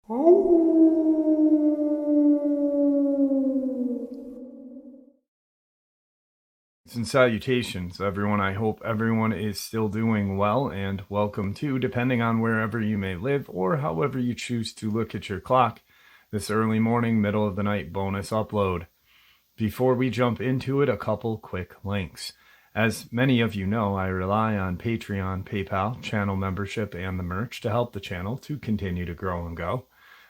And salutations, everyone. I hope everyone is still doing well, and welcome to, depending on wherever you may live or however you choose to look at your clock, this early morning, middle of the night bonus upload. Before we jump into it, a couple quick links. As many of you know, I rely on Patreon, PayPal, channel membership, and the merch to help the channel to continue to grow and go.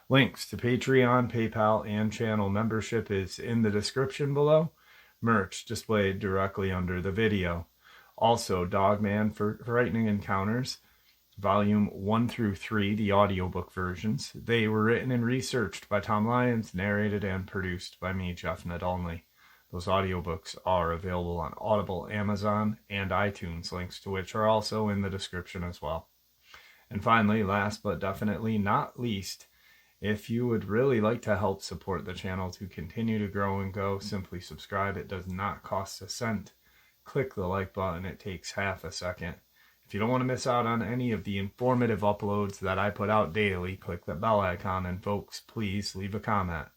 Links to Patreon, PayPal, and channel membership is in the description below. Merch displayed directly under the video. Also, Dogman for Frightening Encounters, Volume 1 through 3, the audiobook versions. They were written and researched by Tom Lyons, narrated and produced by me, Jeff Nadolny. Those audiobooks are available on Audible, Amazon, and iTunes, links to which are also in the description as well. And finally, last but definitely not least, if you would really like to help support the channel to continue to grow and go, simply subscribe. It does not cost a cent. Click the like button. It takes half a second. If you don't want to miss out on any of the informative uploads that I put out daily, click the bell icon, and folks, please leave a comment.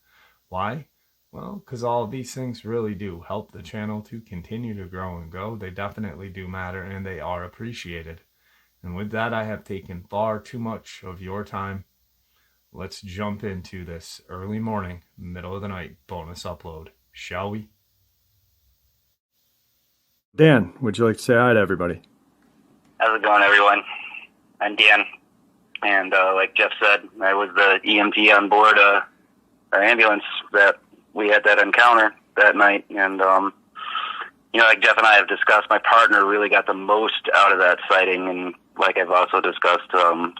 Why? Well, because all of these things really do help the channel to continue to grow and go. They definitely do matter, and they are appreciated. And with that, I have taken far too much of your time. Let's jump into this early morning, middle of the night bonus upload, shall we? Dan, would you like to say hi to everybody? How's it going, everyone? I'm Dan, and like Jeff said, I was the EMT on board our ambulance that we had that encounter that night, and like Jeff and I have discussed, my partner really got the most out of that sighting, and like I've also discussed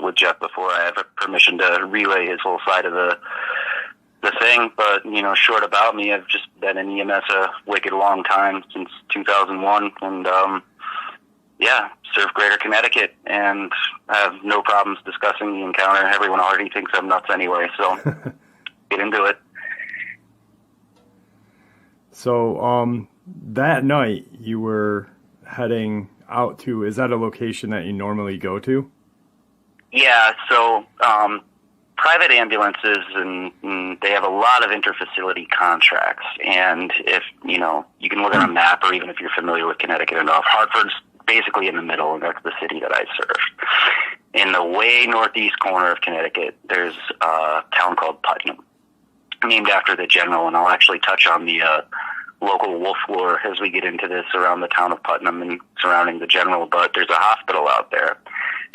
with Jeff before, I have permission to relay his whole side of the thing, but, short about me, I've just been in EMS a wicked long time, since 2001, and, served Greater Connecticut, and I have no problems discussing the encounter. Everyone already thinks I'm nuts anyway, so get into it. So, that night you were heading out to, is that a location that you normally go to? Yeah, so private ambulances, and they have a lot of interfacility contracts, and if, you can look at a map, or even if you're familiar with Connecticut enough, Hartford's basically in the middle, and that's the city that I served. In the way northeast corner of Connecticut, there's a town called Putnam, named after the general, and I'll actually touch on the local wolf lore as we get into this around the town of Putnam and surrounding the general, but there's a hospital out there.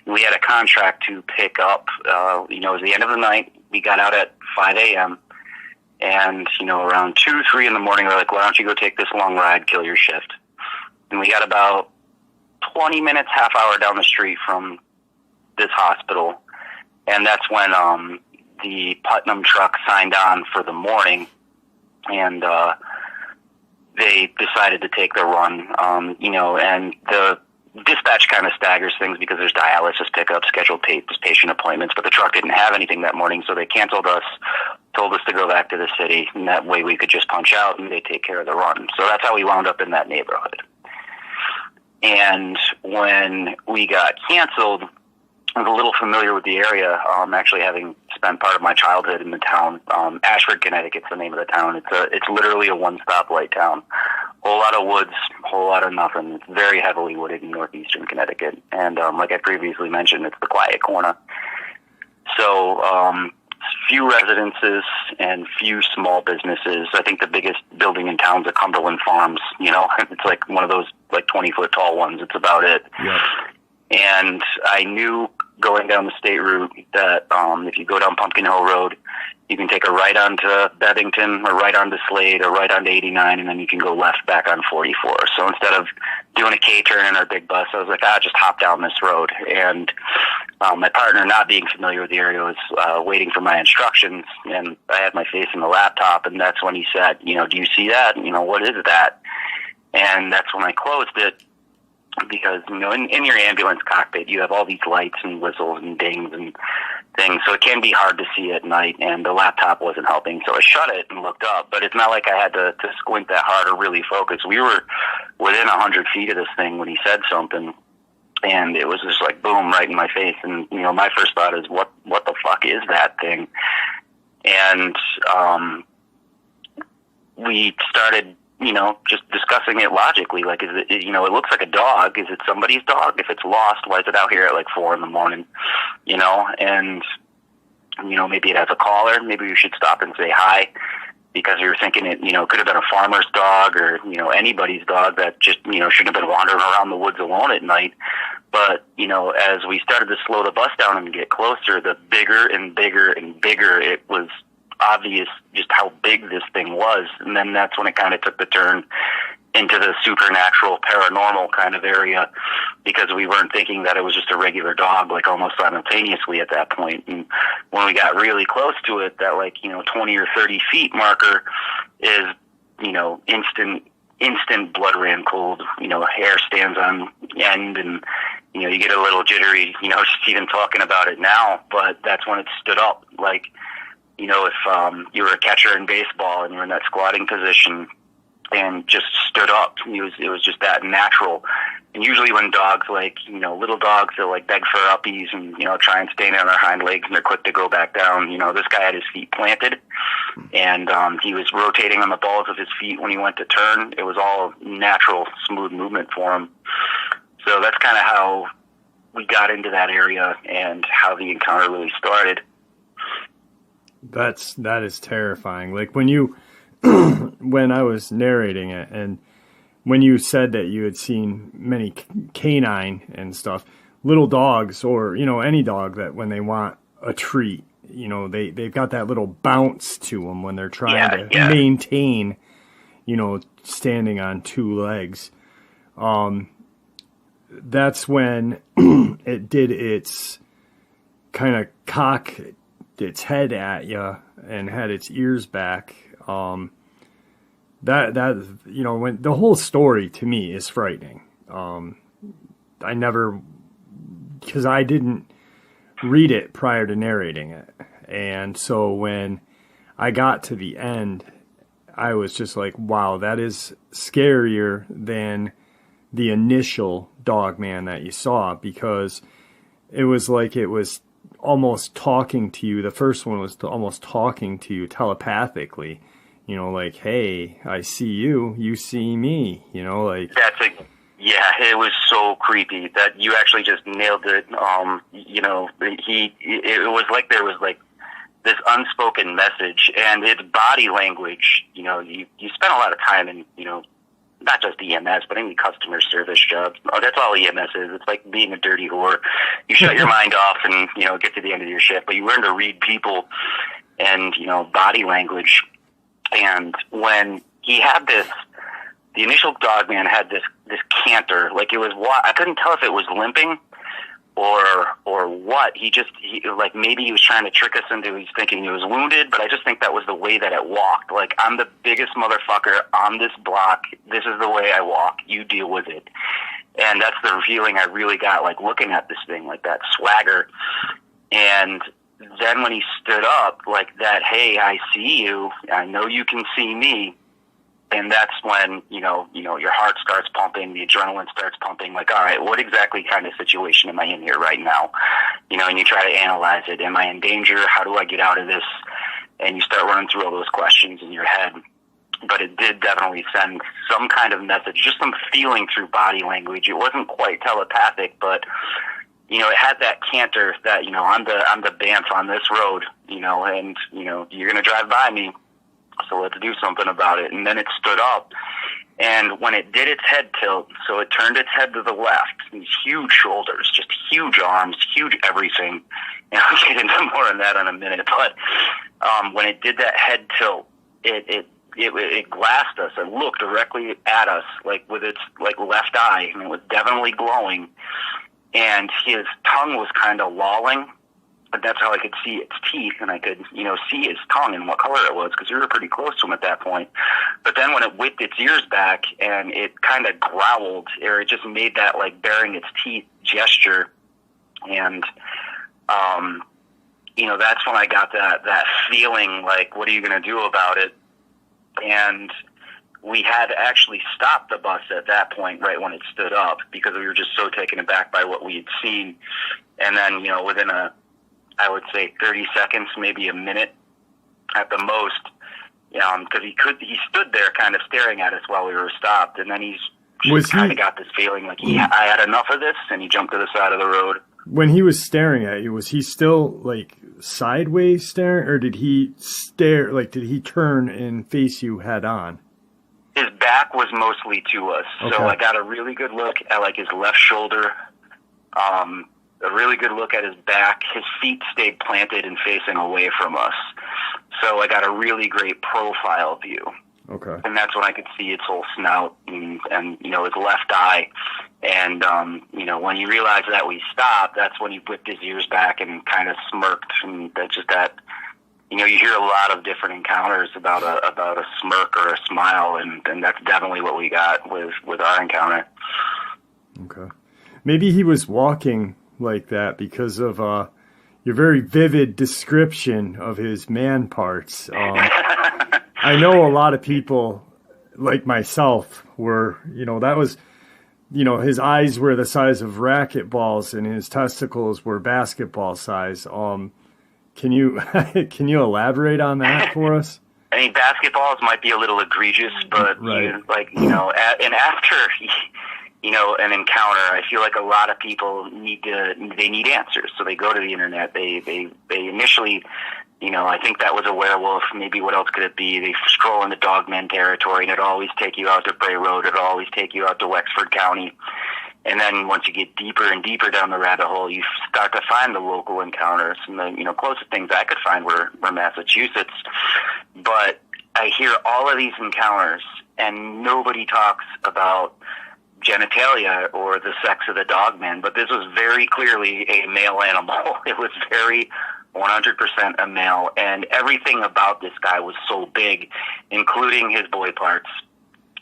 We had a contract to pick up, it was the end of the night. We got out at 5 a.m., and, around 2, 3 in the morning, we're like, why don't you go take this long ride, kill your shift? And we got about 20 minutes, half hour down the street from this hospital, and that's when the Putnam truck signed on for the morning, and they decided to take the run, and the dispatch kind of staggers things because there's dialysis pickup, scheduled patient appointments, but the truck didn't have anything that morning, so they canceled us, told us to go back to the city, and that way we could just punch out and they take care of the run. So that's how we wound up in that neighborhood. And when we got canceled, I was a little familiar with the area, actually having spent part of my childhood in the town. Ashford, Connecticut's the name of the town. It's literally a one-stop light town. Whole lot of woods, whole lot of nothing. It's very heavily wooded in northeastern Connecticut. And like I previously mentioned, it's the quiet corner. So few residences and few small businesses. I think the biggest building in town's at Cumberland Farms. It's like one of those like 20-foot tall ones. It's about it. Yeah. And I knew going down the state route that if you go down Pumpkin Hill Road, you can take a right onto Bevington, or right onto Slade, or right onto 89, and then you can go left back on 44. So instead of doing a K-turn in our big bus, I was like, just hop down this road. And my partner, not being familiar with the area, was waiting for my instructions, and I had my face in the laptop, and that's when he said, do you see that? What is that? And that's when I closed it. Because, in your ambulance cockpit, you have all these lights and whistles and dings and things, so it can be hard to see at night, and the laptop wasn't helping, so I shut it and looked up, but it's not like I had to squint that hard or really focus. We were within 100 feet of this thing when he said something, and it was just like boom, right in my face. And my first thought is, what the fuck is that thing? And we started, just discussing it logically. Like, is it, it looks like a dog. Is it somebody's dog? If it's lost, why is it out here at like 4 a.m? And maybe it has a collar. Maybe we should stop and say hi, because we were thinking it, could have been a farmer's dog or, anybody's dog that just, shouldn't have been wandering around the woods alone at night. But, as we started to slow the bus down and get closer, the bigger and bigger and bigger it was obvious just how big this thing was. And then that's when it kind of took the turn into the supernatural, paranormal kind of area, because we weren't thinking that it was just a regular dog, like almost simultaneously at that point. And when we got really close to it, that 20 or 30 feet marker is, instant blood ran cold, hair stands on end, and, you get a little jittery, just even talking about it now. But that's when it stood up. Like, if you were a catcher in baseball and you're in that squatting position and just stood up, it was just that natural. And usually when dogs, little dogs, they'll beg for uppies and, try and stand on their hind legs, and they're quick to go back down. This guy had his feet planted, and he was rotating on the balls of his feet when he went to turn. It was all natural, smooth movement for him. So that's kind of how we got into that area and how the encounter really started. That is terrifying. Like when when I was narrating it, and when you said that you had seen many canine and stuff, little dogs, or any dog, that when they want a treat, they've got that little bounce to them when they're trying to maintain, standing on 2 legs. That's when it did its kind of cock its head at you and had its ears back. When the whole story to me is frightening. Because I didn't read it prior to narrating it. And so when I got to the end, I was just like, wow, that is scarier than the initial Dogman that you saw, because it was like it was almost talking to you. The first one was almost talking to you telepathically, like, hey, I see you, you see me, That's it was so creepy that you actually just nailed it. It was like there was this unspoken message, and its body language, you spend a lot of time in, not just EMS, but any customer service job. Oh, that's all EMS is. It's like being a dirty whore. You shut your mind off and, get to the end of your shift, but you learn to read people and, body language. And when he had the initial Dogman had this canter, I couldn't tell if it was limping or what. He maybe he was trying to trick us into he's thinking he was wounded, but I just think that was the way that it walked. Like, I'm the biggest motherfucker on this block. This is the way I walk. You deal with it. And that's the feeling I really got, looking at this thing, that swagger. And then when he stood up, that, hey, I see you. I know you can see me. And that's when, your heart starts pumping, the adrenaline starts pumping, all right, what exactly kind of situation am I in here right now? And you try to analyze it. Am I in danger? How do I get out of this? And you start running through all those questions in your head. But it did definitely send some kind of message, just some feeling through body language. It wasn't quite telepathic, but, it had that canter that, I'm the Banff on this road, and, you're going to drive by me. So let's do something about it. And then it stood up. And when it did its head tilt, so it turned its head to the left, these huge shoulders, just huge arms, huge everything. And I'll get into more on that in a minute. But when it did that head tilt, it glassed us and looked directly at us, with its left eye, and it was definitely glowing. And his tongue was kind of lolling. But that's how I could see its teeth, and I could, see his tongue and what color it was, because we were pretty close to him at that point. But then when it whipped its ears back and it kind of growled, or it just made that baring its teeth gesture, and that's when I got that feeling what are you going to do about it? And we had actually stopped the bus at that point right when it stood up because we were just so taken aback by what we had seen. And then, within I would say 30 seconds, maybe a minute at the most, because he stood there kind of staring at us while we were stopped, and then he's kind of got this feeling like I had enough of this, and he jumped to the side of the road. When he was staring at you, was he still like sideways staring, or did he stare, like did he turn and face you head on? His back was mostly to us, okay. So I got a really good look at like his left shoulder, a really good look at his back. His feet stayed planted and facing away from us, so I got a really great profile view. Okay. And that's when I could see its whole snout and his left eye. And, when he realized that we stopped, that's when he whipped his ears back and kind of smirked. And that's just that, you hear a lot of different encounters about a smirk or a smile. And that's definitely what we got with our encounter. Okay. Maybe he was walking like that because of your very vivid description of his man parts. I know a lot of people like myself were, that was, his eyes were the size of racquetballs and his testicles were basketball size. Can you elaborate on that for us? I mean, basketballs might be a little egregious, but right. And after, an encounter, I feel like a lot of people need answers. So they go to the internet. They initially, I think that was a werewolf. Maybe what else could it be? They scroll into Dogman territory, and it'll always take you out to Bray Road. It'll always take you out to Wexford County. And then once you get deeper and deeper down the rabbit hole, you start to find the local encounters. And the closest things I could find were Massachusetts. But I hear all of these encounters, and nobody talks about genitalia or the sex of the Dogman. But this was very clearly a male animal. It was very 100% a male, and everything about this guy was so big, including his boy parts.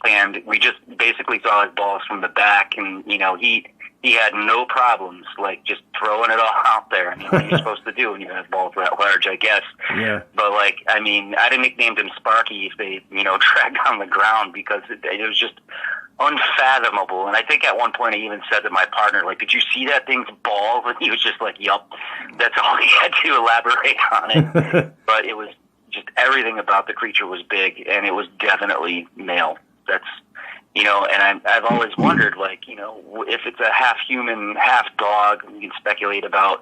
And we just basically saw his balls from the back, and he had no problems like just throwing it all out there. I mean, what are you supposed to do when you have balls that large, I guess? Yeah. But I'd have nicknamed him Sparky if they dragged on the ground, because it was just unfathomable. And I think at one point I even said to my partner, like, did you see that thing's balls? And he was just like, yup. That's all he had to elaborate on it. But it was just everything about the creature was big, and it was definitely male. That's, and I've always wondered, like, if it's a half human, half dog, we can speculate about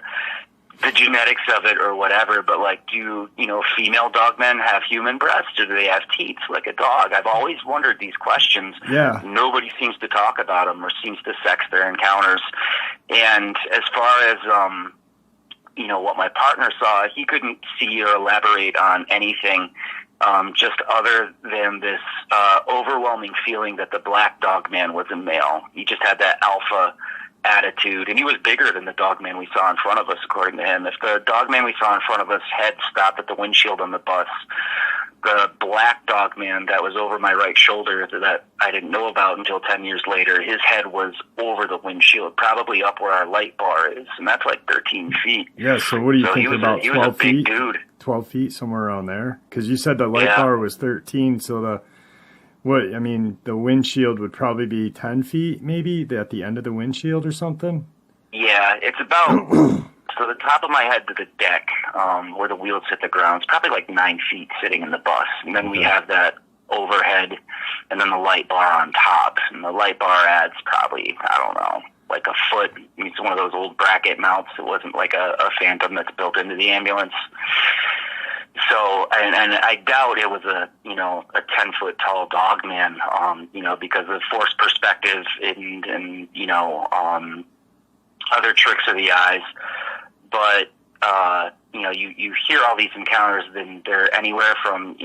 the genetics of it or whatever, but like, do female dogmen have human breasts, or do they have teats like a dog? I've always wondered these questions. Yeah. Nobody seems to talk about them or seems to sex their encounters. And as far as, what my partner saw, he couldn't see or elaborate on anything, just other than this overwhelming feeling that the black Dogman was a male. He just had that alpha attitude, and he was bigger than the Dogman we saw in front of us, according to him. If the Dogman we saw in front of us had stopped at the windshield on the bus, the black Dogman that was over my right shoulder that I didn't know about until 10 years later, his head was over the windshield, probably up where our light bar is, and that's like 13 feet. Yeah, so what do you think about 12 feet? He was a big dude. 12 feet, somewhere around there? Because you said the light bar was 13, so the windshield would probably be 10 feet, maybe, at the end of the windshield or something? Yeah, it's about... So the top of my head to the deck, where the wheels hit the ground, is probably like 9 feet sitting in the bus. And then we have that overhead, and then the light bar on top. And the light bar adds probably, I don't know, like a foot. It's one of those old bracket mounts. It wasn't like a Phantom that's built into the ambulance. So, and I doubt it was a 10-foot tall Dogman, because of forced perspective and other tricks of the eyes. But, you hear all these encounters, and they're anywhere from,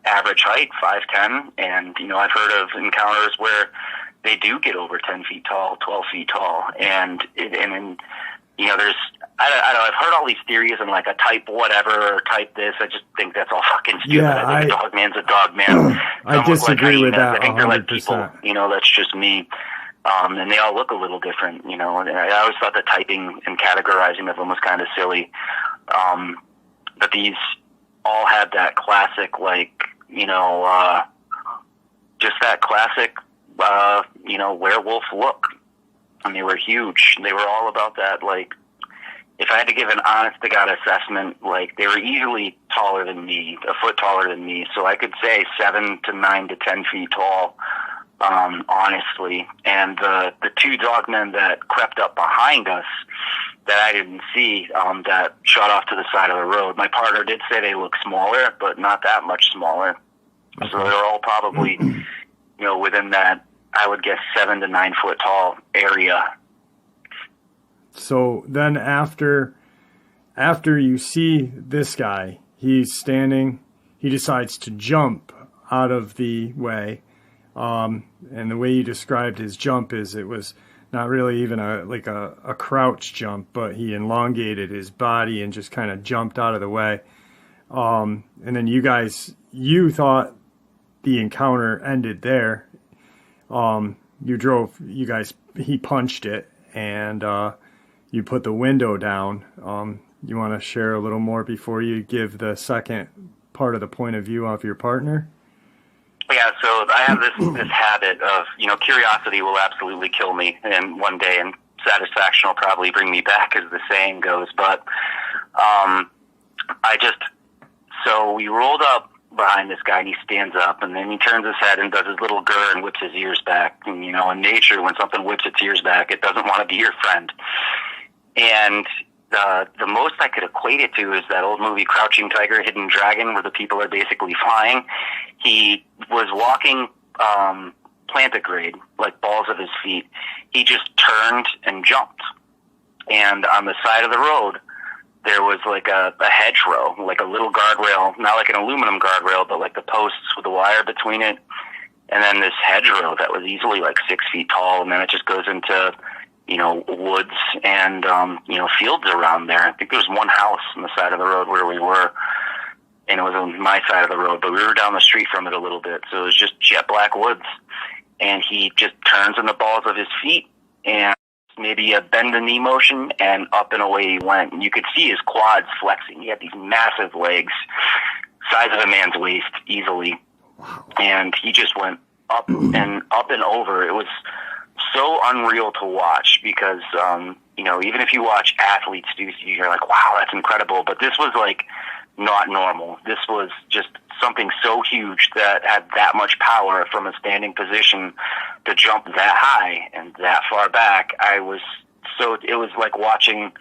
average height, 5'10", and, I've heard of encounters where they do get over 10 feet tall, 12 feet tall, and there's, I don't know, I've heard all these theories and like a type whatever or type this. I just think that's all fucking stupid. Yeah, I think a Dogman's a Dogman. I disagree with that 100%. I think they're like people, that's just me. And they all look a little different, and I always thought the typing and categorizing of them was kind of silly. But these all had that classic, like, just that classic, werewolf look. And they were huge. They were all about that, like, if I had to give an honest-to-God assessment, like, they were easily taller than me, a foot taller than me. So I could say 7 to 9 to 10 feet tall, honestly. And the two dogmen that crept up behind us that I didn't see, that shot off to the side of the road, my partner did say they look smaller, but not that much smaller. Okay. So they're all probably, within that, I would guess 7 to 9 foot tall area. So then after you see this guy, he's standing, he decides to jump out of the way. And the way you described his jump is it was not really even a crouch jump, but he elongated his body and just kind of jumped out of the way. And then you thought the encounter ended there. He punched it, and you put the window down. You want to share a little more before you give the second part of the point of view of your partner? Yeah, so I have this habit of, curiosity will absolutely kill me in one day, and satisfaction will probably bring me back, as the saying goes. But so we rolled up behind this guy, and he stands up, and then he turns his head and does his little grr and whips his ears back. And, in nature, when something whips its ears back, it doesn't want to be your friend. And the most I could equate it to is that old movie Crouching Tiger, Hidden Dragon, where the people are basically flying. He was walking plantigrade, like balls of his feet. He just turned and jumped. And on the side of the road, there was like a hedgerow, like a little guardrail, not like an aluminum guardrail, but like the posts with the wire between it. And then this hedgerow that was easily like 6 feet tall, and then it just goes into, woods and, fields around there. I think there was one house on the side of the road where we were, and it was on my side of the road, but we were down the street from it a little bit. So it was just jet black woods. And he just turns in the balls of his feet and maybe a bend the knee motion, and up and away he went. And you could see his quads flexing. He had these massive legs, size of a man's waist easily. Wow. And he just went up and over. It was so unreal to watch because, even if you watch athletes do, you're like, wow, that's incredible. But this was like not normal. This was just something so huge that had that much power from a standing position to jump that high and that far back. It was like watching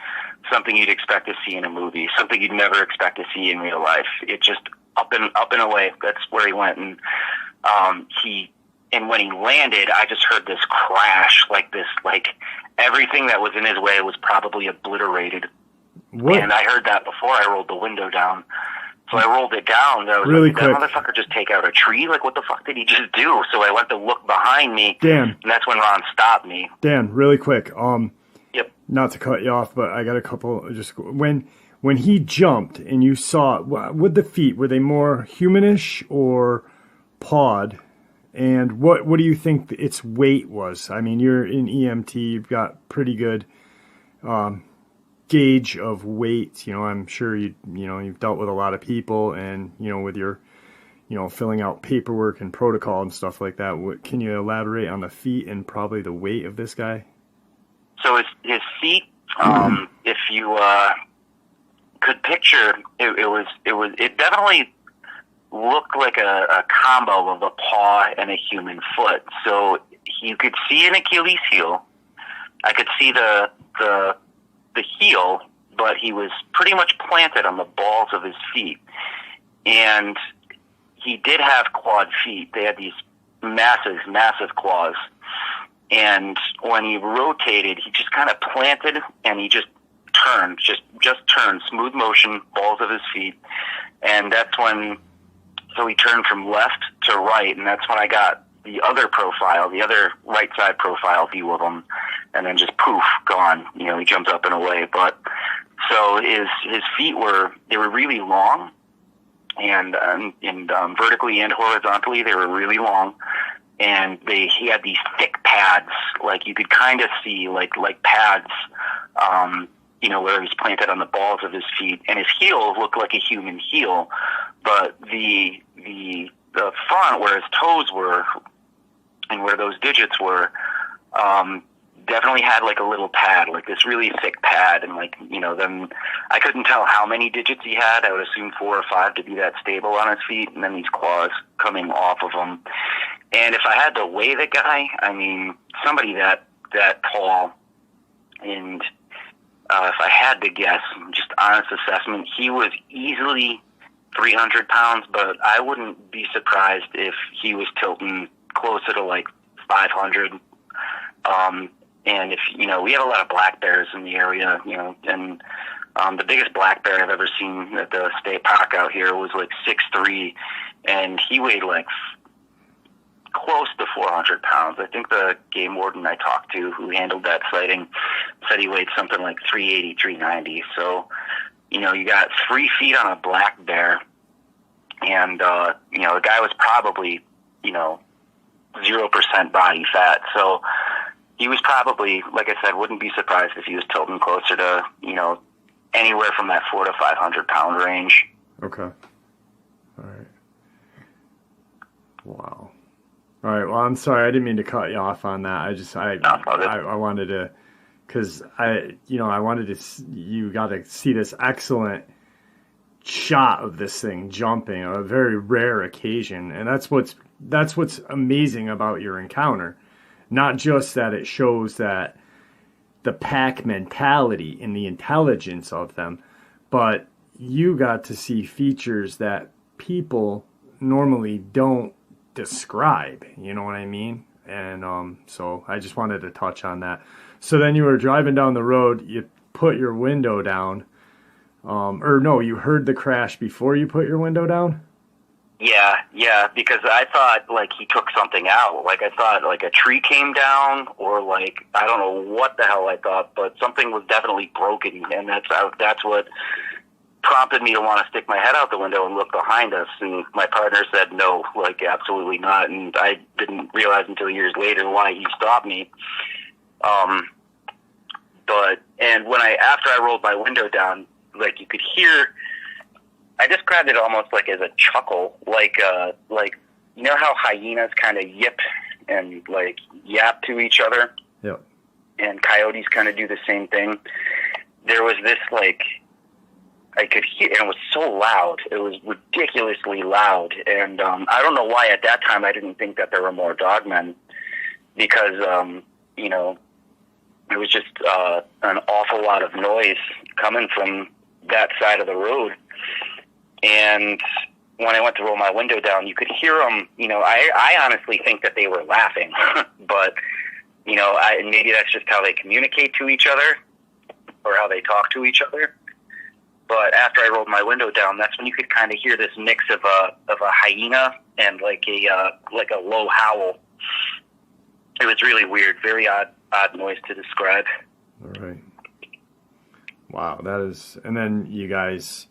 something you'd expect to see in a movie, something you'd never expect to see in real life. It just up and away. That's where he went. And, and when he landed, I just heard this crash, like everything that was in his way was probably obliterated. What? And I heard that before I rolled the window down. So I rolled it down. I was really like, did that motherfucker just take out a tree? Like, what the fuck did he just do? So I went to look behind me. Dan. And that's when Ron stopped me. Dan, really quick. Yep. Not to cut you off, but I got a couple. Just when he jumped and you saw with the feet, were they more humanish or pawed? And what do you think its weight was? I mean, you're in EMT. You've got pretty good gauge of weight. I'm sure you've dealt with a lot of people, and with your filling out paperwork and protocol and stuff like that. Can you elaborate on the feet and probably the weight of this guy? So his feet, if you could picture, it definitely looked like a combo of a paw and a human foot. So you could see an Achilles heel. I could see the heel, but he was pretty much planted on the balls of his feet. And he did have clawed feet. They had these massive, massive claws. And when he rotated, he just kind of planted and he just turned, just turned, smooth motion, balls of his feet. And that's when, so he turned from left to right, and that's when I got the other profile, the other right side profile view of him, and then just poof, gone. He jumped up and away. But so his feet were really long, and vertically and horizontally they were really long, and he had these thick pads, like you could kind of see like pads, where he's planted on the balls of his feet, and his heel looked like a human heel, but the the front where his toes were and where those digits were, definitely had like a little pad, like this really thick pad, and like, you know, then I couldn't tell how many digits he had. I would assume 4 or 5 to be that stable on his feet, and then these claws coming off of him. And if I had to weigh the guy, I mean, somebody that tall, and if I had to guess, just honest assessment, he was easily 300 pounds, but I wouldn't be surprised if he was tilting closer to like 500. And if, you know, we have a lot of black bears in the area, you know, and the biggest black bear I've ever seen at the state park out here was like 6'3", and he weighed like close to 400 pounds. I think the game warden I talked to who handled that sighting said he weighed something like 380, 390. So, you know, you got 3 feet on a black bear, and, you know, the guy was probably, you know, 0% body fat. So he was probably, like I said, wouldn't be surprised if he was tilting closer to, you know, anywhere from that 400 to 500 pound range. Okay. All right. Wow. All right. Well, I'm sorry. I didn't mean to cut you off on that. I wanted to, because I wanted to, you got to see this excellent shot of this thing jumping, a very rare occasion. And that's what's amazing about your encounter. Not just that it shows that the pack mentality and the intelligence of them, but you got to see features that people normally don't describe, you know what I mean? And so I just wanted to touch on that. So then you were driving down the road, you put your window down, or no, you heard the crash before you put your window down? Yeah, because I thought, like, he took something out. Like, I thought, like, a tree came down, or, like, I don't know what the hell I thought, but something was definitely broken, and that's what prompted me to want to stick my head out the window and look behind us, and my partner said no, like, absolutely not, and I didn't realize until years later why he stopped me. And after I rolled my window down, like, you could hear, I described it almost like as a chuckle, like you know how hyenas kind of yip and like yap to each other? Yep. And coyotes kind of do the same thing. There was this, like, I could hear, and it was so loud. It was ridiculously loud. And I don't know why at that time I didn't think that there were more dogmen, because, you know, it was just an awful lot of noise coming from that side of the road. And when I went to roll my window down, you could hear them, you know, I honestly think that they were laughing, but, you know, maybe that's just how they communicate to each other or how they talk to each other. But after I rolled my window down, that's when you could kind of hear this mix of a hyena and like a low howl. It was really weird, very odd noise to describe. All right. Wow, that is, and then you guys,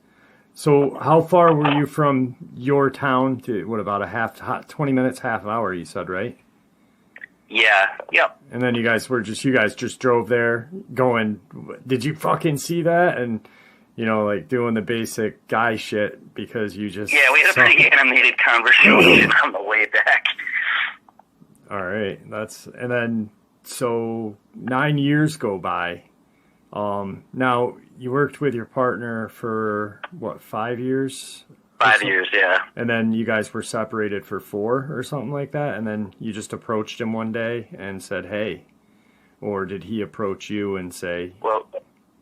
so how far were you from your town to, what, about 20 minutes, half hour, you said, right? Yeah, yep. And then you guys just drove there going, did you fucking see that? And, you know, like doing the basic guy shit because you just... Yeah, we had a pretty animated conversation on the way back. All right, and then, so 9 years go by. Now, you worked with your partner for, what, 5 years? 5 years, yeah. And then you guys were separated for 4 or something like that, and then you just approached him one day and said, hey, or did he approach you and say... Well,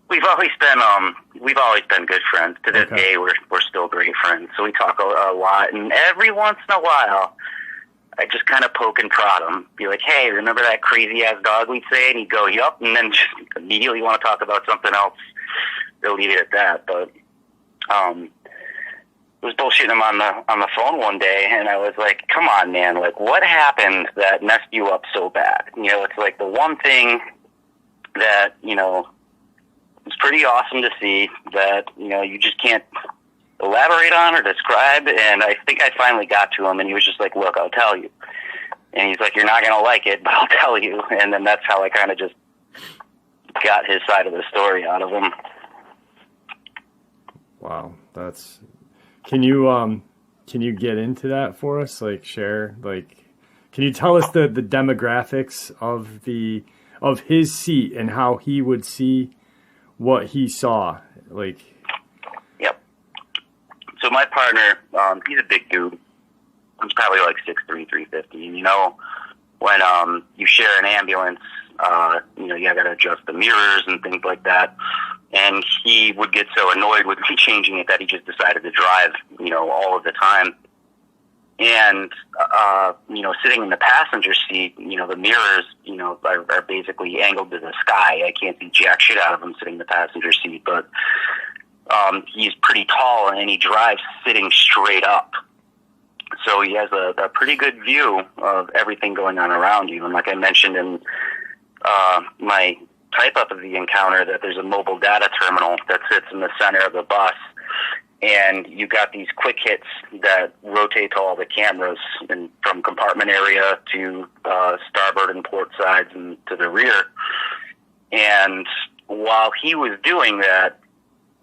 we've always been good friends. To this day, we're still great friends, so we talk a lot, and every once in a while, I just kind of poke and prod him, be like, hey, remember that crazy-ass dog we'd say? And he'd go, yup, and then just immediately want to talk about something else. They'll leave it at that, but I was bullshitting him on the phone one day, and I was like, come on, man, like, what happened that messed you up so bad? You know, it's like the one thing that, you know, it's pretty awesome to see that, you know, you just can't elaborate on or describe. And I think I finally got to him, and he was just like, look, I'll tell you. And he's like, you're not going to like it, but I'll tell you. And then that's how I kind of just got his side of the story out of him. Wow. Can you Can you get into that for us? Like share, like, can you tell us the demographics of his seat and how he would see what he saw? Like, Yep. So my partner, he's a big dude. He's probably like 6'3", 350. And when you share an ambulance, you got to adjust the mirrors and things like that. And he would get so annoyed with me changing it that he just decided to drive, all of the time. And, sitting in the passenger seat, the mirrors, are basically angled to the sky. I can't see jack shit out of him sitting in the passenger seat, but he's pretty tall and he drives sitting straight up. So he has a pretty good view of everything going on around you. And like I mentioned in my type-up of the encounter, that there's a mobile data terminal that sits in the center of the bus. And you got these quick hits that rotate to all the cameras, and from compartment area to starboard and port sides and to the rear. And while he was doing that,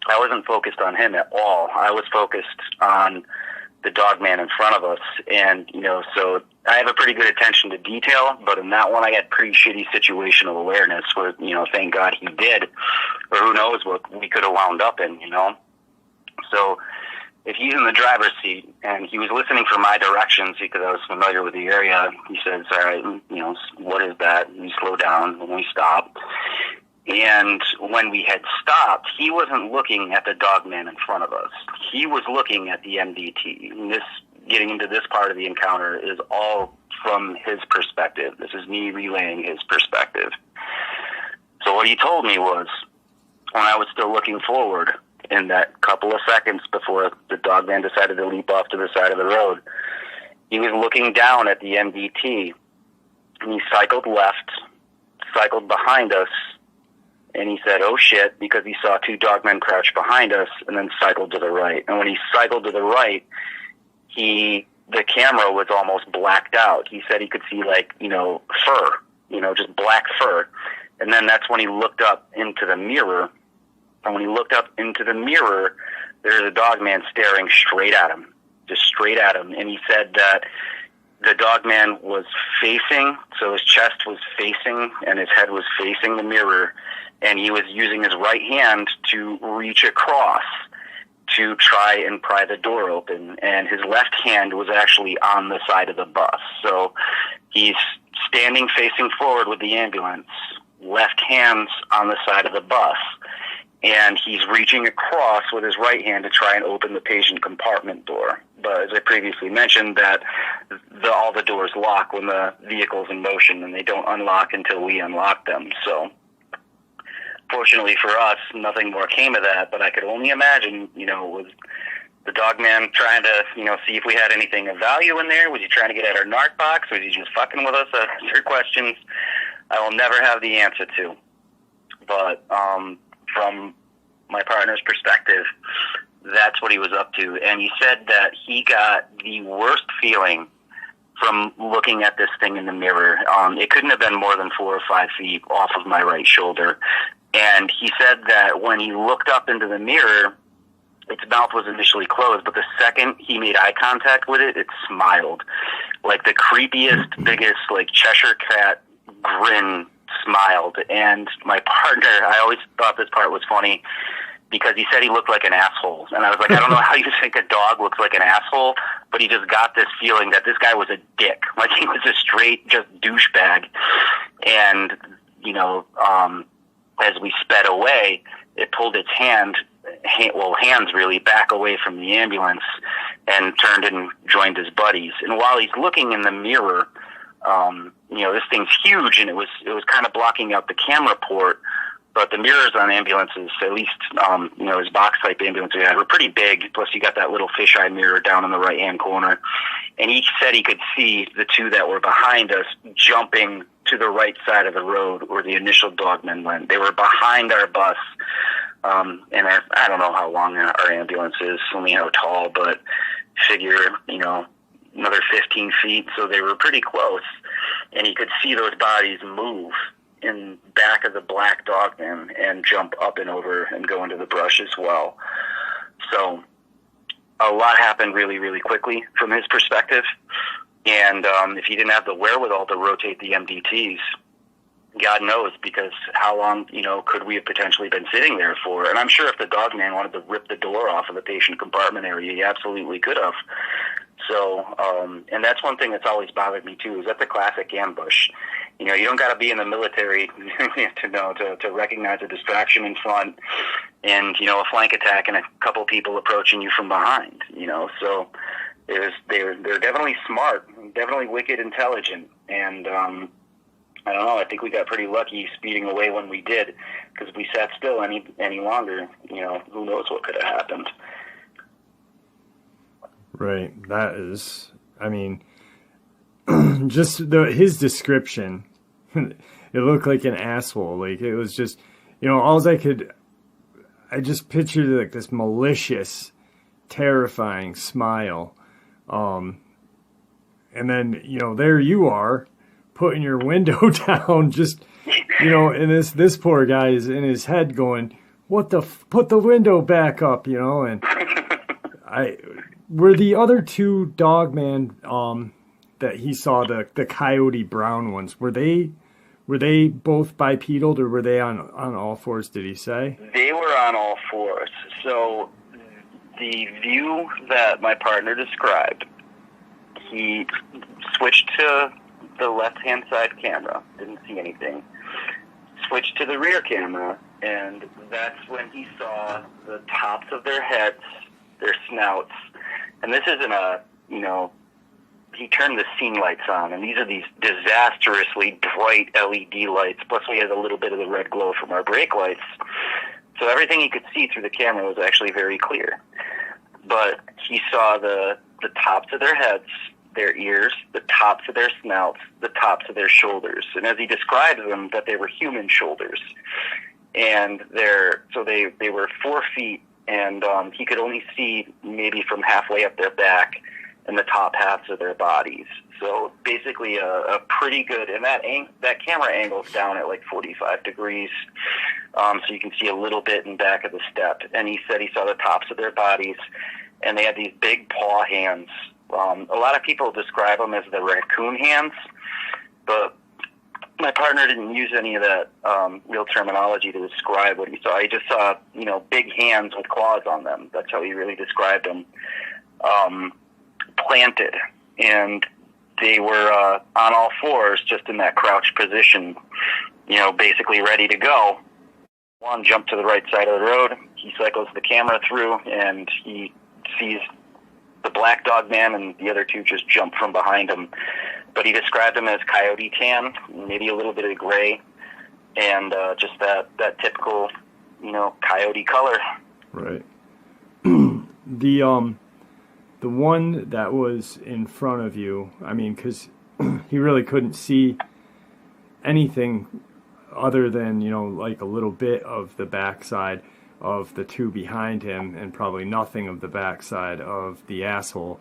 I wasn't focused on him at all. I was focused on the Dogman in front of us. And, so I have a pretty good attention to detail, but in that one I had pretty shitty situational awareness where, thank God he did, or who knows what we could have wound up in, So if he's in the driver's seat and he was listening for my directions because I was familiar with the area, he says, all right, what is that? And we slow down and we stop. And when we had stopped, he wasn't looking at the Dogman in front of us. He was looking at the MDT. And getting into this part of the encounter is all from his perspective. This is me relaying his perspective. So what he told me was, when I was still looking forward, in that couple of seconds before the Dogman decided to leap off to the side of the road, he was looking down at the MDT, and he cycled left, cycled behind us, and he said, oh shit, because he saw two Dogmen crouch behind us, and then cycled to the right. And when he cycled to the right, the camera was almost blacked out. He said he could see fur, just black fur. And then that's when he looked up into the mirror. And when he looked up into the mirror, there's a Dogman staring straight at him, just straight at him. And he said that the Dogman was facing, so his chest was facing and his head was facing the mirror, and he was using his right hand to reach across to try and pry the door open, and his left hand was actually on the side of the bus. So he's standing facing forward with the ambulance, left hand's on the side of the bus, and he's reaching across with his right hand to try and open the patient compartment door. But as I previously mentioned, that all the doors lock when the vehicle's in motion, and they don't unlock until we unlock them. So fortunately for us, nothing more came of that, but I could only imagine, was the Dogman trying to, see if we had anything of value in there? Was he trying to get at our narc box? Was he just fucking with us? These are questions I will never have the answer to. But from my partner's perspective, that's what he was up to. And he said that he got the worst feeling from looking at this thing in the mirror. It couldn't have been more than 4 or 5 feet off of my right shoulder. And he said that when he looked up into the mirror, its mouth was initially closed, but the second he made eye contact with it, it smiled. Like the creepiest, biggest, Cheshire Cat grin smiled. And my partner, I always thought this part was funny because he said he looked like an asshole. And I was like, I don't know how you think a dog looks like an asshole, but he just got this feeling that this guy was a dick. Like he was a straight just douchebag. And, as we sped away, it pulled its hands really back away from the ambulance and turned and joined his buddies. And while he's looking in the mirror, this thing's huge, and it was kind of blocking out the camera port, but the mirrors on ambulances, at least, his box type ambulance we had, were pretty big. Plus you got that little fisheye mirror down in the right hand corner. And he said he could see the two that were behind us jumping to the right side of the road where the initial Dogman went. They were behind our bus. And I don't know how long our ambulance is, only how tall, but figure, another 15 feet. So they were pretty close. And he could see those bodies move in back of the black Dogman and jump up and over and go into the brush as well. So a lot happened really, really quickly from his perspective. And if he didn't have the wherewithal to rotate the MDTs, God knows, because how long, could we have potentially been sitting there for? And I'm sure if the Dogman wanted to rip the door off of the patient compartment area, he absolutely could have. So, and that's one thing that's always bothered me too, is that's a classic ambush. You don't got to be in the military to recognize a distraction in front and, a flank attack and a couple people approaching you from behind, so they're definitely smart, definitely wicked intelligent. And, I don't know, I think we got pretty lucky speeding away when we did, because if we sat still any longer, who knows what could have happened. Right. That is, just his description, it looked like an asshole. Like, it was just, I just pictured like this malicious, terrifying smile. And then, there you are, putting your window down, just, and this poor guy is in his head going, put the window back up, and were the other two Dogman, that he saw, the coyote brown ones, were they both bipedal, or were they on all fours, did he say? They were on all fours. So the view that my partner described, he switched to the left-hand side camera, didn't see anything, switched to the rear camera, and that's when he saw the tops of their heads, their snouts, and this isn't he turned the scene lights on, and these are these disastrously bright LED lights, plus we had a little bit of the red glow from our brake lights, so everything he could see through the camera was actually very clear. But he saw the tops of their heads, their ears, the tops of their snouts, the tops of their shoulders. And as he described them, that they were human shoulders. And they were 4 feet, and he could only see maybe from halfway up their back and the top halves of their bodies. So basically a pretty good, and that camera angles down at like 45 degrees, so you can see a little bit in back of the step. And he said he saw the tops of their bodies, and they had these big paw hands. A lot of people describe them as the raccoon hands, but my partner didn't use any of that real terminology to describe what he saw. He just saw, big hands with claws on them. That's how he really described them, planted. And they were on all fours, just in that crouched position, basically ready to go. One jumped to the right side of the road. He cycles the camera through, and he sees the black Dogman, and the other two just jump from behind him. But he described them as coyote tan, maybe a little bit of gray, and just that typical, coyote color. Right. The one that was in front of you, because he really couldn't see anything other than, like a little bit of the backside of the two behind him, and probably nothing of the backside of the asshole.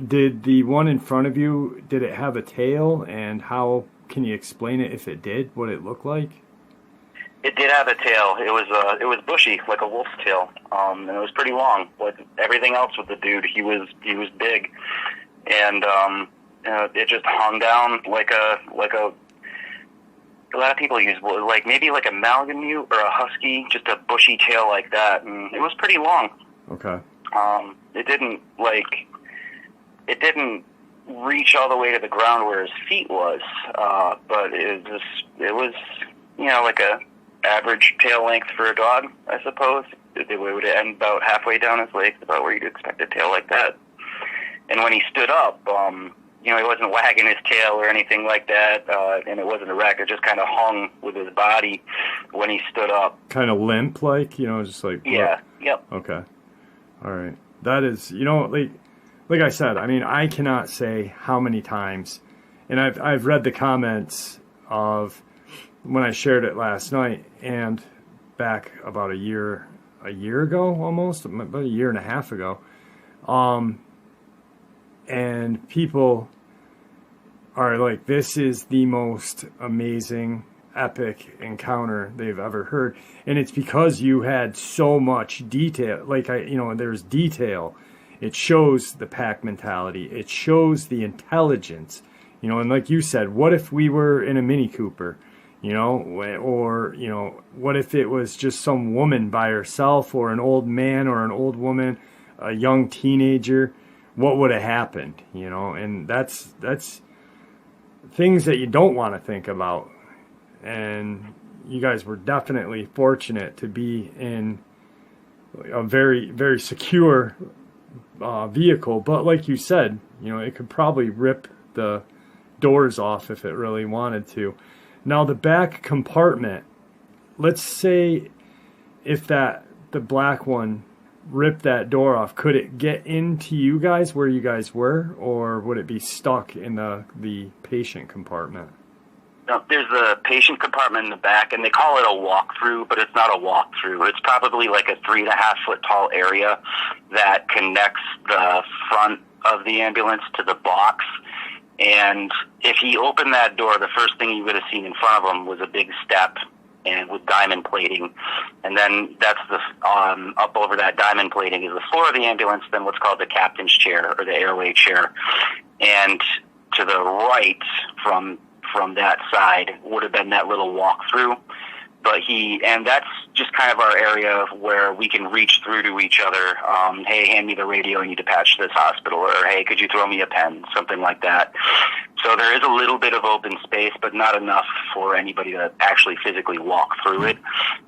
Did the one in front of you, did it have a tail, and how can you explain it if it did, what it looked like? It did have a tail. It was bushy, like a wolf's tail, and it was pretty long. Like everything else with the dude, he was big, and it just hung down like a lot of people use, like maybe like a Malamute or a husky, just a bushy tail like that, and it was pretty long. Okay. It didn't reach all the way to the ground where his feet was, but it was like a average tail length for a dog, I suppose. It would end about halfway down his legs, about where you'd expect a tail like that. And when he stood up, he wasn't wagging his tail or anything like that, and it wasn't erect. It just kind of hung with his body when he stood up. Kind of limp, like, just like... Yeah, look. Yep. Okay. All right. That is, like I said, I cannot say how many times, and I've read the comments of when I shared it last night, and back about a year ago, almost, about a year and a half ago, and people are like, this is the most amazing epic encounter they've ever heard. And it's because you had so much detail. There's detail. It shows the pack mentality. It shows the intelligence. And like you said, what if we were in a Mini Cooper? Or what if it was just some woman by herself, or an old man or an old woman, a young teenager? What would have happened? And that's things that you don't want to think about. And you guys were definitely fortunate to be in a very, very secure vehicle. But like you said, it could probably rip the doors off if it really wanted to. Now the back compartment, let's say if the black one ripped that door off, could it get into you guys where you guys were, or would it be stuck in the patient compartment? No, there's a patient compartment in the back, and they call it a walkthrough, but it's not a walkthrough. It's probably like a 3.5 foot tall area that connects the front of the ambulance to the box. And if he opened that door, the first thing you would have seen in front of him was a big step and with diamond plating. And then that's up over that diamond plating is the floor of the ambulance, then what's called the captain's chair or the airway chair. And to the right from that side would have been that little walkthrough. And that's just kind of our area where we can reach through to each other. Hey, hand me the radio, I need to patch this hospital. Or, hey, could you throw me a pen? Something like that. So there is a little bit of open space, but not enough for anybody to actually physically walk through it.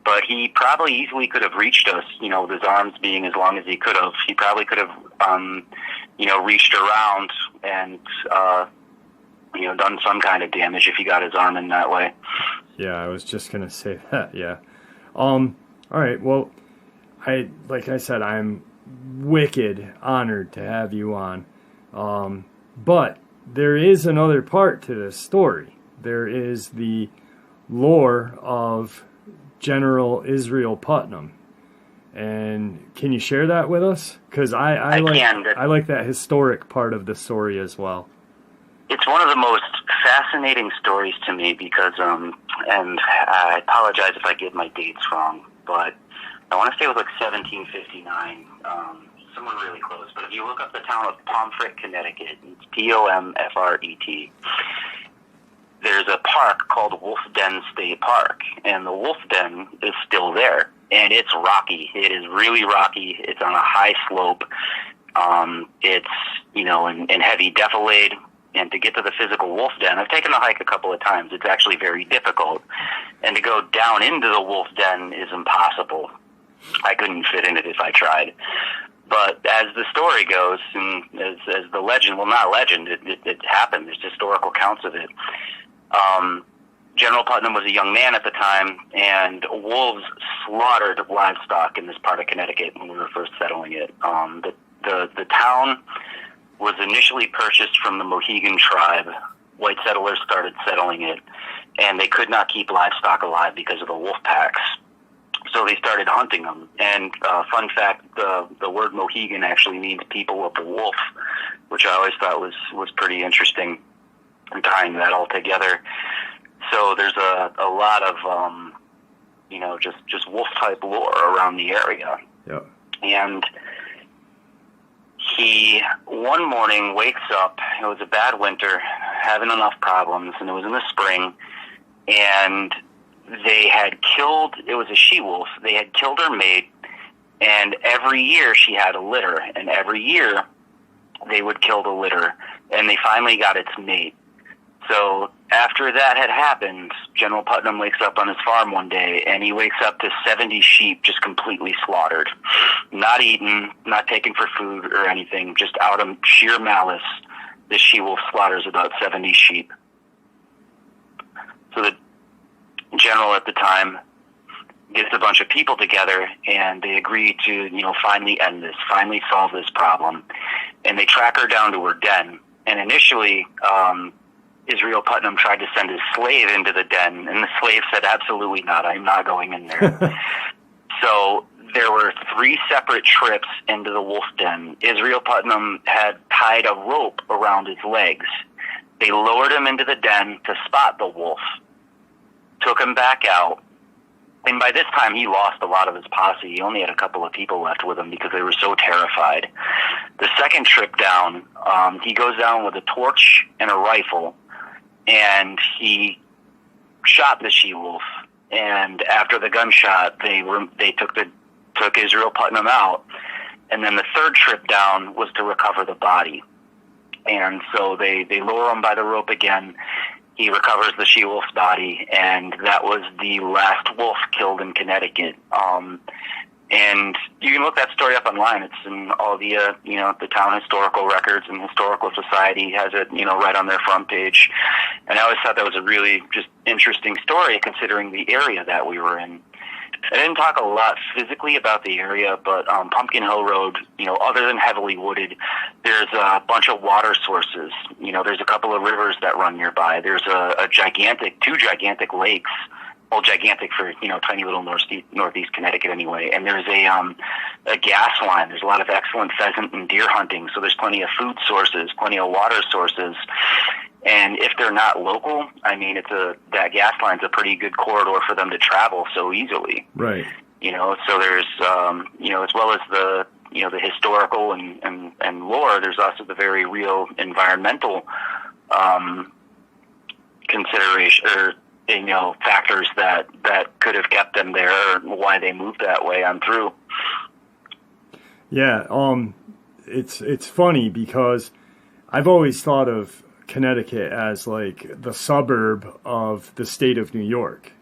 But he probably easily could have reached us, with his arms being as long as he could have. He probably could have, reached around and, done some kind of damage if he got his arm in that way. Yeah, I was just going to say that, yeah. All right, well, like I said, I'm wicked honored to have you on. But there is another part to this story. There is the lore of General Israel Putnam. And can you share that with us? Because I like that historic part of the story as well. It's one of the most fascinating stories to me because, and I apologize if I get my dates wrong, but I want to say it was like 1759, somewhere really close. But if you look up the town of Pomfret, Connecticut, it's Pomfret, there's a park called Wolf Den State Park, and the Wolf Den is still there, and it's rocky. It is really rocky. It's on a high slope. It's, in heavy defilade. And to get to the physical wolf den, I've taken the hike a couple of times. It's actually very difficult. And to go down into the wolf den is impossible. I couldn't fit in it if I tried. But as the story goes, and as the legend, well, not legend, it happened. There's historical accounts of it. General Putnam was a young man at the time, and wolves slaughtered livestock in this part of Connecticut when we were first settling it. The town was initially purchased from the Mohegan tribe. White settlers started settling it, and they could not keep livestock alive because of the wolf packs. So they started hunting them. And fun fact, the word Mohegan actually means people of the wolf, which I always thought was pretty interesting, and tying that all together. So there's a lot of just wolf type lore around the area. Yep. And he one morning wakes up, it was a bad winter, having enough problems, and it was in the spring, and they had killed, it was a she-wolf, they had killed her mate, and every year she had a litter, and every year they would kill the litter, and they finally got its mate. So after that had happened, General Putnam wakes up on his farm one day, and he wakes up to 70 sheep just completely slaughtered. Not eaten, not taken for food or anything, just out of sheer malice, this she-wolf slaughters about 70 sheep. So the general at the time gets a bunch of people together, and they agree to, finally end this, finally solve this problem. And they track her down to her den. And initially, Israel Putnam tried to send his slave into the den, and the slave said, absolutely not, I'm not going in there. So there were 3 separate trips into the wolf den. Israel Putnam had tied a rope around his legs. They lowered him into the den to spot the wolf. took him back out. And by this time, he lost a lot of his posse. He only had a couple of people left with him because they were so terrified. The second trip down, he goes down with a torch and a rifle, and he shot the she-wolf. And after the gunshot, they took Israel Putnam out. And then the third trip down was to recover the body. And so they lower him by the rope again. He recovers the she-wolf's body, and that was the last wolf killed in Connecticut. And you can look that story up online. It's in all the, the town historical records, and Historical Society has it, right on their front page. And I always thought that was a really just interesting story considering the area that we were in. I didn't talk a lot physically about the area, but Pumpkin Hill Road, other than heavily wooded, there's a bunch of water sources. There's a couple of rivers that run nearby. There's two gigantic lakes. Well, gigantic for, tiny little northeast Connecticut anyway. And there's a gas line. There's a lot of excellent pheasant and deer hunting. So there's plenty of food sources, plenty of water sources. And if they're not local, I mean, that gas line's a pretty good corridor for them to travel so easily. Right. So there's, as well as the historical and lore, there's also the very real environmental consideration or factors that could have kept them there, or why they moved that way on through. Yeah, it's funny because I've always thought of Connecticut as like the suburb of the state of New York,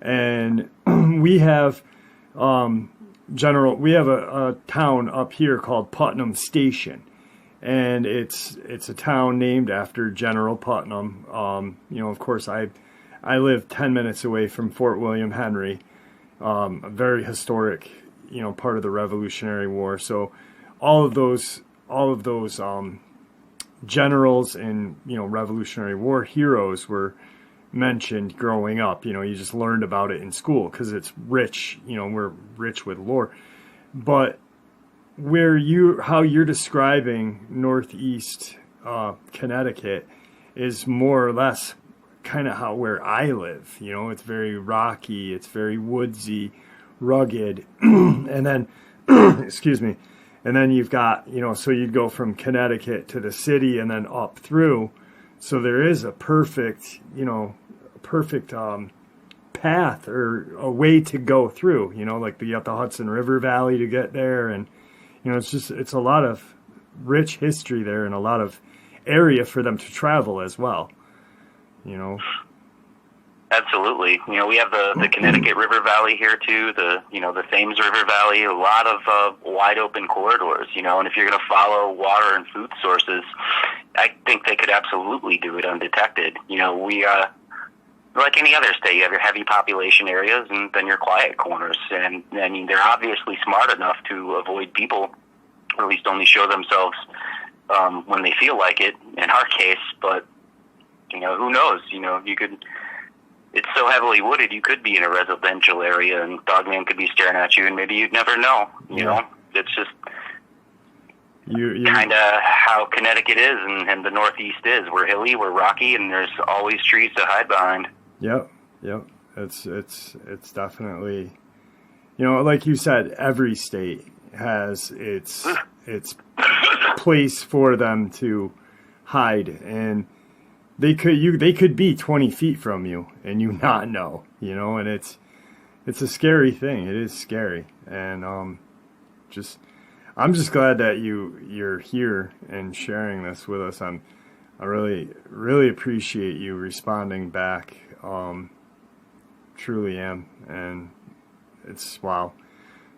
and we have a town up here called Putnam Station, and it's a town named after General Putnam. Of course, I live 10 minutes away from Fort William Henry, a very historic, part of the Revolutionary War. So all of those generals and, Revolutionary War heroes were mentioned growing up. You just learned about it in school because it's rich, we're rich with lore. But how you're describing Northeast Connecticut is more or less kind of where I live. It's very rocky, it's very woodsy, rugged, and then excuse me, and then you've got, so you'd go from Connecticut to the city and then up through. So there is a perfect path or a way to go through, like you got the Hudson River Valley to get there. And, it's a lot of rich history there and a lot of area for them to travel as well. Absolutely. We have the Connecticut River Valley here too, the Thames River Valley, a lot of wide open corridors, and if you're going to follow water and food sources, I think they could absolutely do it undetected. We, like any other state, you have your heavy population areas and then your quiet corners. And I mean, they're obviously smart enough to avoid people, or at least only show themselves when they feel like it, in our case, but who knows? It's so heavily wooded, you could be in a residential area and Dogman could be staring at you and maybe you'd never know, you know? It's just kind of how Connecticut is and the Northeast is. We're hilly, we're rocky, and there's always trees to hide behind. Yep. It's definitely, like you said, every state has its place for them to hide, and they could be 20 feet from you and you not know, and it's a scary thing. It is scary. And I'm just glad that you're here and sharing this with us. I really, really appreciate you responding back. Truly am. And it's wow.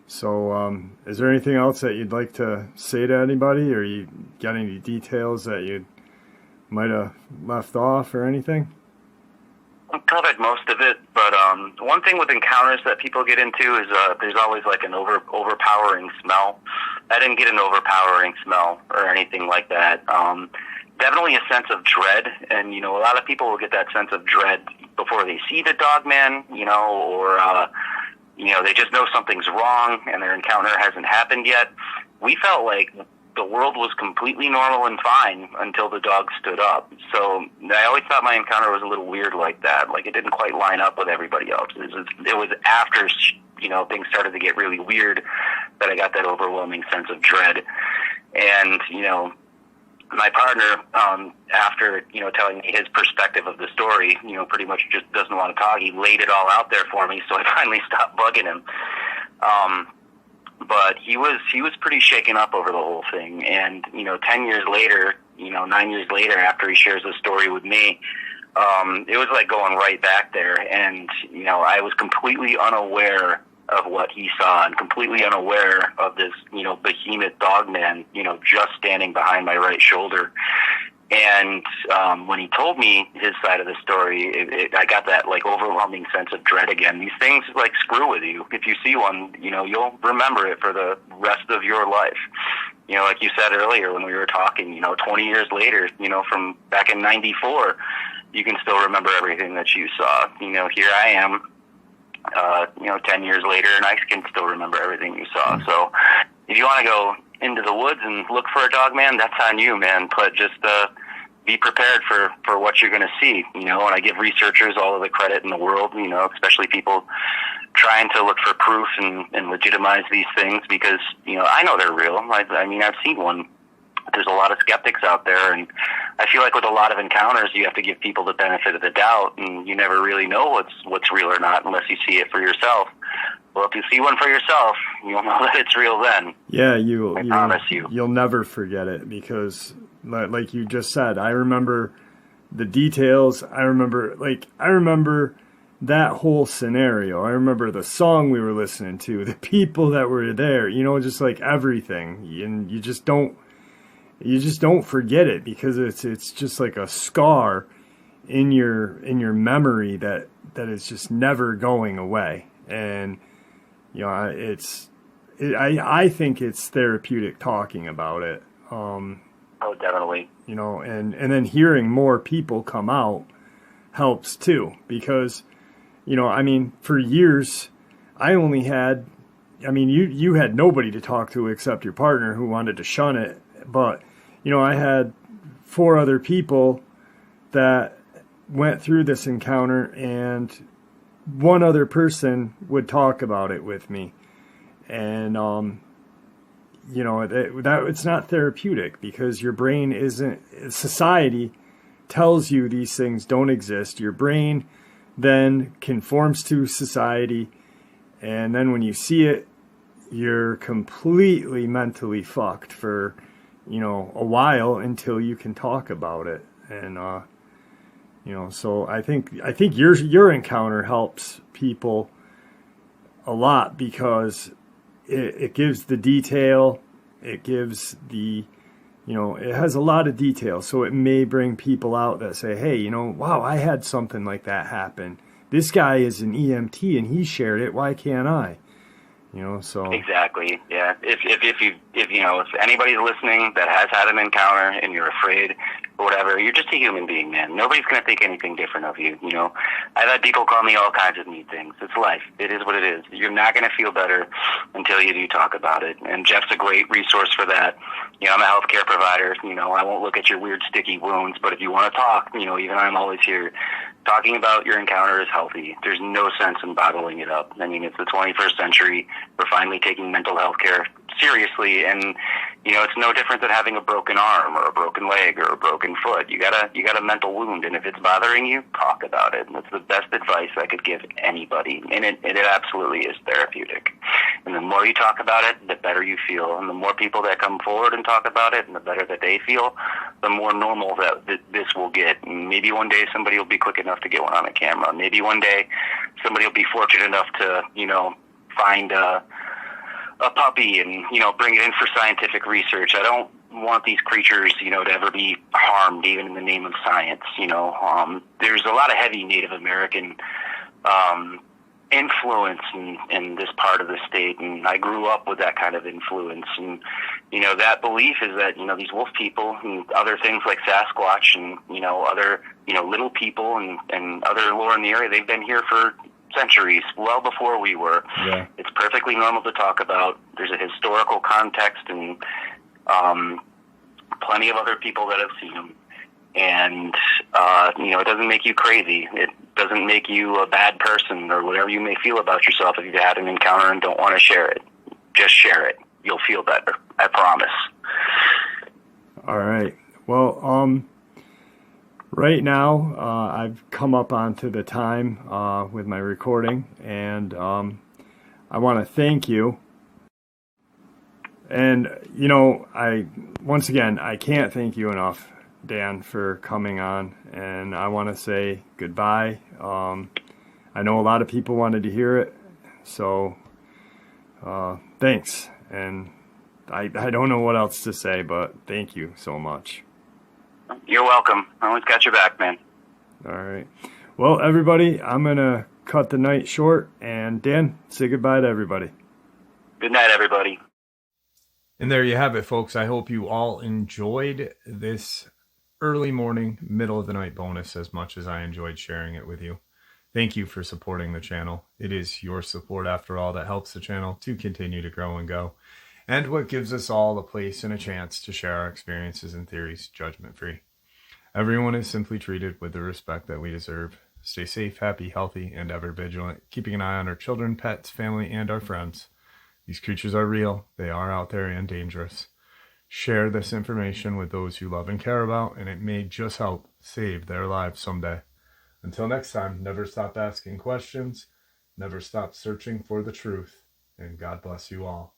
So, is there anything else that you'd like to say to anybody, or you got any details that you might have left off or anything? I covered most of it, but one thing with encounters that people get into is there's always like an overpowering smell. I didn't get an overpowering smell or anything like that. Definitely a sense of dread, and a lot of people will get that sense of dread before they see the Dogman, or they just know something's wrong and their encounter hasn't happened yet. We felt like the world was completely normal and fine until the dog stood up. So I always thought my encounter was a little weird like that. Like, it didn't quite line up with everybody else. It was after, things started to get really weird that I got that overwhelming sense of dread. And, my partner, after, telling me his perspective of the story, pretty much just doesn't want to talk. He laid it all out there for me, so I finally stopped bugging him. But he was pretty shaken up over the whole thing. And, 10 years later, 9 years later, after he shares the story with me, it was like going right back there. And, I was completely unaware of what he saw and completely unaware of this, behemoth Dogman, just standing behind my right shoulder. And when he told me his side of the story, I got that like overwhelming sense of dread again. These things like screw with you. If you see one, you'll remember it for the rest of your life. Like you said earlier when we were talking, 20 years later, from back in '94, you can still remember everything that you saw. Here I am, 10 years later, and I can still remember everything you saw. So if you want to go into the woods and look for a Dogman, that's on you, man. But just be prepared for what you're going to see, and I give researchers all of the credit in the world, especially people trying to look for proof and legitimize these things, because, I know they're real. I've seen one. There's a lot of skeptics out there, and I feel like with a lot of encounters, you have to give people the benefit of the doubt, and you never really know what's real or not unless you see it for yourself. Well, if you see one for yourself, you'll know that it's real then. Yeah, I promise you. You'll never forget it, because, like you just said, I remember the details. I remember that whole scenario. I remember the song we were listening to, the people that were there, just like everything. And you just don't forget it, because it's just like a scar in your memory that is just never going away. And I think it's therapeutic talking about it. Oh, definitely. And then hearing more people come out helps too, because for years I only had, you had nobody to talk to except your partner, who wanted to shun it. But, I had 4 other people that went through this encounter, and one other person would talk about it with me. And, it's not therapeutic, because your brain society tells you these things don't exist. Your brain then conforms to society. And then when you see it, you're completely mentally fucked for, a while, until you can talk about it. And, so I think your encounter helps people a lot, because it gives the detail, it gives the, it has a lot of detail. So it may bring people out that say, hey, wow, I had something like that happen. This guy is an EMT and he shared it. Why can't I? So exactly, yeah. If anybody's listening that has had an encounter and you're afraid or whatever, you're just a human being, man. Nobody's gonna think anything different of you. I've had people call me all kinds of neat things. It's life. It is what it is. You're not gonna feel better until you do talk about it. And Jeff's a great resource for that. I'm a healthcare provider. I won't look at your weird sticky wounds, but if you want to talk, even I'm always here. Talking about your encounter is healthy. There's no sense in bottling it up. It's the 21st century. We're finally taking mental health care seriously, and it's no different than having a broken arm or a broken leg or a broken foot. You got a mental wound, and if it's bothering you, talk about it. And that's the best advice I could give anybody, and it absolutely is therapeutic. And the more you talk about it, the better you feel, and the more people that come forward and talk about it, and the better that they feel, the more normal that this will get. And maybe one day somebody will be quick enough to get one on a camera. Maybe one day somebody will be fortunate enough to find a puppy and bring it in for scientific research. I don't want these creatures to ever be harmed, even in the name of science. There's a lot of heavy Native American influence in this part of the state, and I grew up with that kind of influence. And that belief is that these wolf people and other things like Sasquatch and other little people and other lore in the area, they've been here for centuries, well before we were. Yeah. It's perfectly normal to talk about. There's a historical context, and Plenty of other people that have seen them. And, it doesn't make you crazy. It doesn't make you a bad person or whatever you may feel about yourself if you've had an encounter and don't want to share it. Just share it. You'll feel better. I promise. All right. Well, right now, I've come up onto the time with my recording, and I want to thank you. And, once again, I can't thank you enough, Dan, for coming on, and I want to say goodbye. I know a lot of people wanted to hear it, so thanks. And I don't know what else to say, but thank you so much. You're welcome. I always got your back, man. All right. Well, everybody, I'm going to cut the night short, and Dan, say goodbye to everybody. Good night, everybody. And there you have it, folks. I hope you all enjoyed this early morning, middle of the night bonus as much as I enjoyed sharing it with you. Thank you for supporting the channel. It is your support, after all, that helps the channel to continue to grow and go, and what gives us all a place and a chance to share our experiences and theories judgment-free. Everyone is simply treated with the respect that we deserve. Stay safe, happy, healthy, and ever vigilant, keeping an eye on our children, pets, family, and our friends. These creatures are real. They are out there and dangerous. Share this information with those you love and care about, and it may just help save their lives someday. Until next time, never stop asking questions, never stop searching for the truth, and God bless you all.